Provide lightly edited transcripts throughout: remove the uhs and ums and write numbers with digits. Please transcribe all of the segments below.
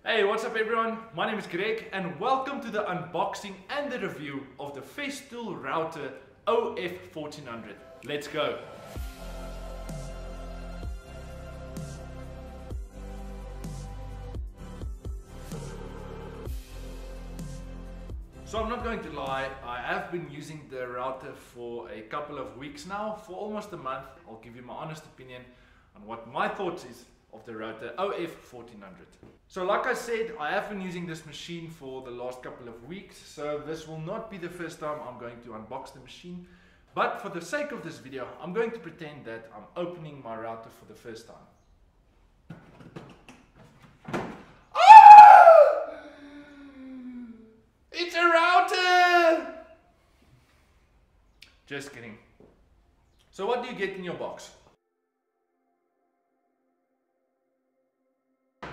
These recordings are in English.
Hey, what's up everyone? My name is Greg and welcome to the unboxing and the review of the Festool router OF1400. Let's go! So I'm not going to lie, I have been using the router for a couple of weeks now, for almost a month. I'll give you my honest opinion on what my thoughts is of the router OF1400. So like I said, I have been using this machine for the last couple of weeks, so this will not be the first time I'm going to unbox the machine. But for the sake of this video, I'm going to pretend that I'm opening my router for the first time. Ah! It's a router! Just kidding. So what do you get in your box?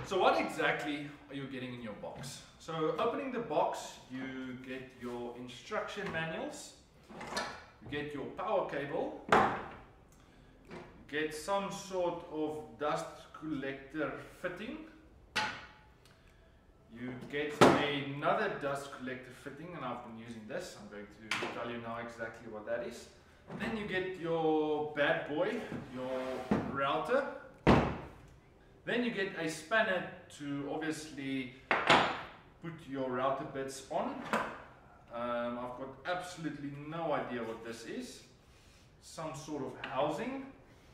So what exactly are you getting in your box? So opening the box, you get your instruction manuals, you get your power cable, you get some sort of dust collector fitting, you get another dust collector fitting, and I've been using this. I'm going to tell you now exactly what that is. Then you get your bad boy, your router. Then you get a spanner to obviously put your router bits on. I've got absolutely no idea what this is. Some sort of housing.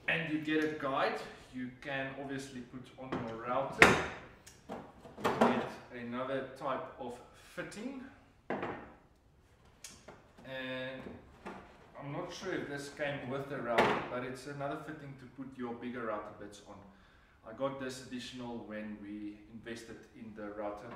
And you get a guide you can obviously put on your router. You get another type of fitting. And I'm not sure if this came with the router, but it's another fitting to put your bigger router bits on. I got this additional when we invested in the router.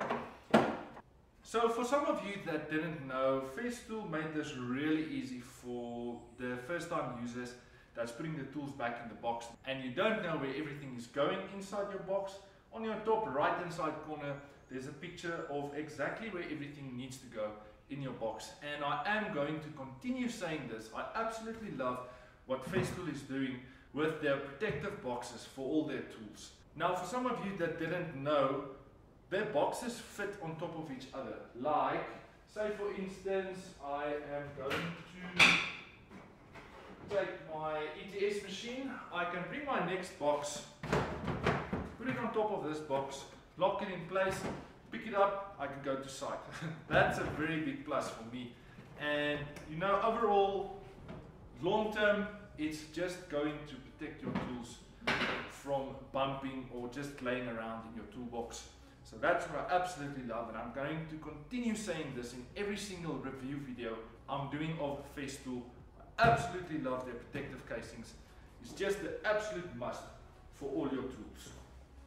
So for some of you that didn't know, Festool made this really easy for the first time users that's putting the tools back in the box and you don't know where everything is going inside your box. On your top right hand side corner there's a picture of exactly where everything needs to go in your box, and I am going to continue saying this. I absolutely love what Festool is doing with their protective boxes for all their tools. Now for some of you that didn't know, their boxes fit on top of each other. Like, say for instance, I am going to take my ETS machine. I can bring my next box, put it on top of this box, lock it in place, pick it up, I can go to site. That's a very big plus for me. And you know, overall, long term, it's just going to protect your tools from bumping or just laying around in your toolbox. So that's what I absolutely love, and I'm going to continue saying this in every single review video I'm doing of Festool. I absolutely love their protective casings. It's just the absolute must for all your tools.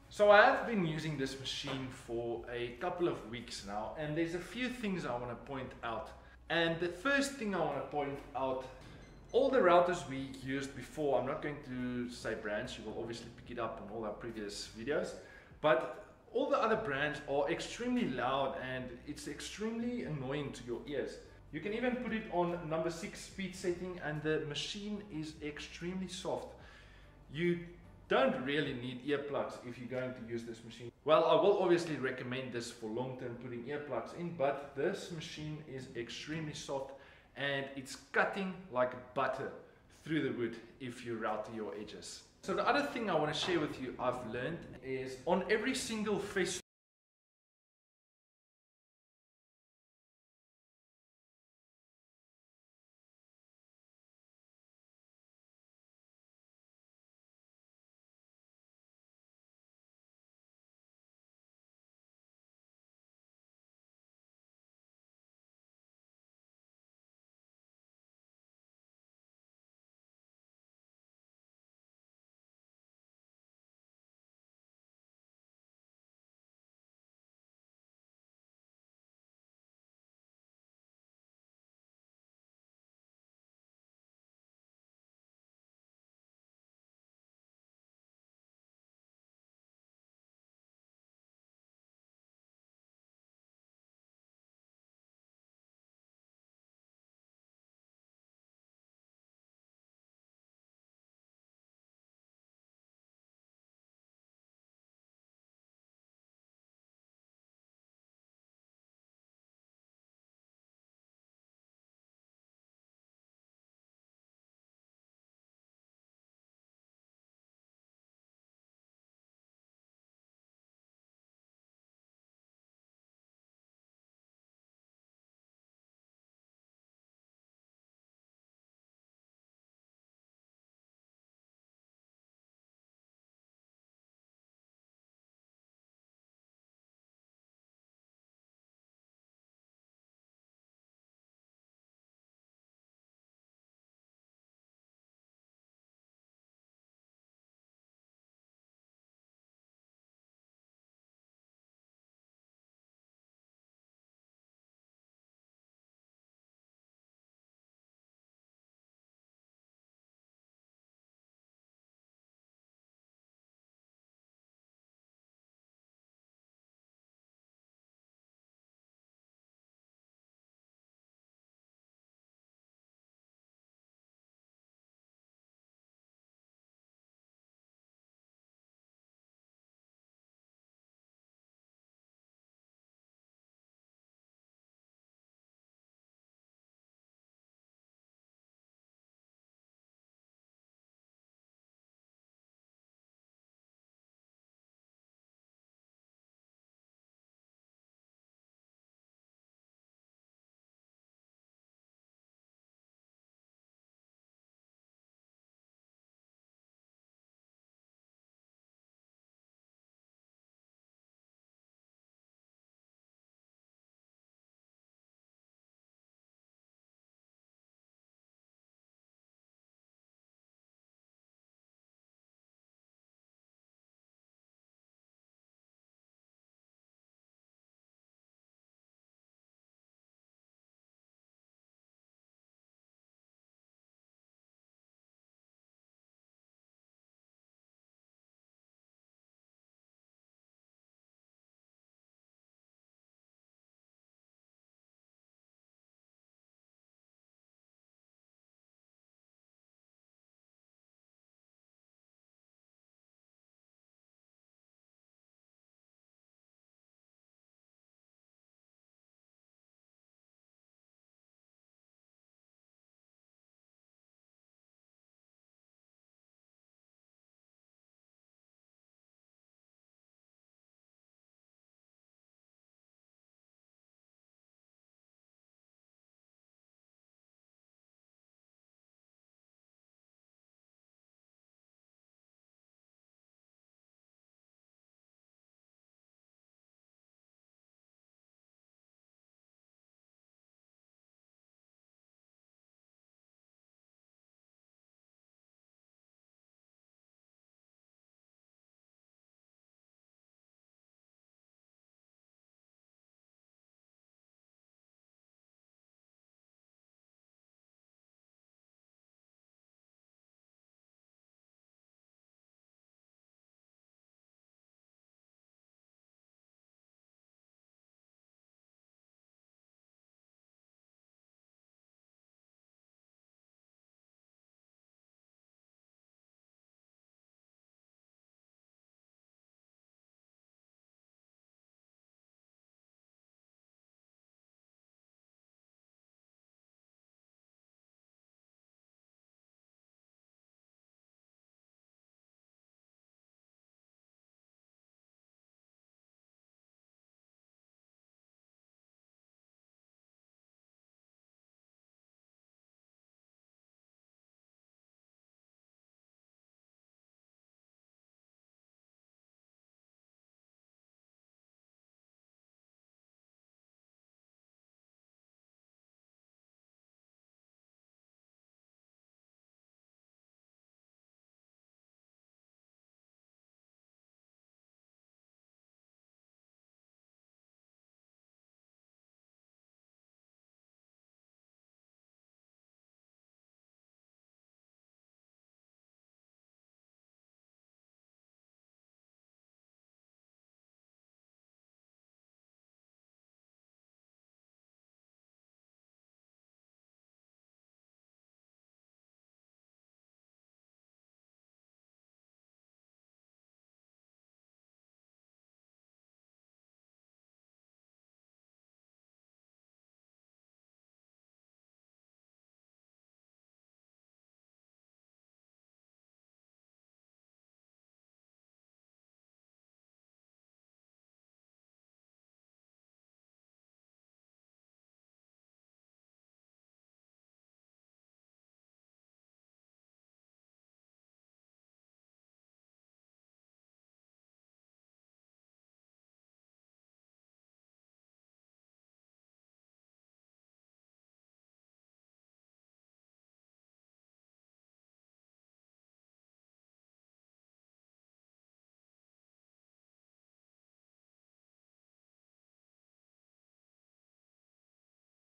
So I have been using this machine for a couple of weeks now, and there's a few things I want to point out. And the first thing I want to point out, all the routers we used before, I'm not going to say brands, you will obviously pick it up on all our previous videos, but all the other brands are extremely loud and it's extremely annoying to your ears. You can even put it on number 6 speed setting and the machine is extremely soft. You don't really need earplugs if you're going to use this machine. Well, I will obviously recommend this for long-term putting earplugs in, but this machine is extremely soft and it's cutting like butter through the wood if you router your edges. So the other thing I want to share with you I've learned is on every single Festool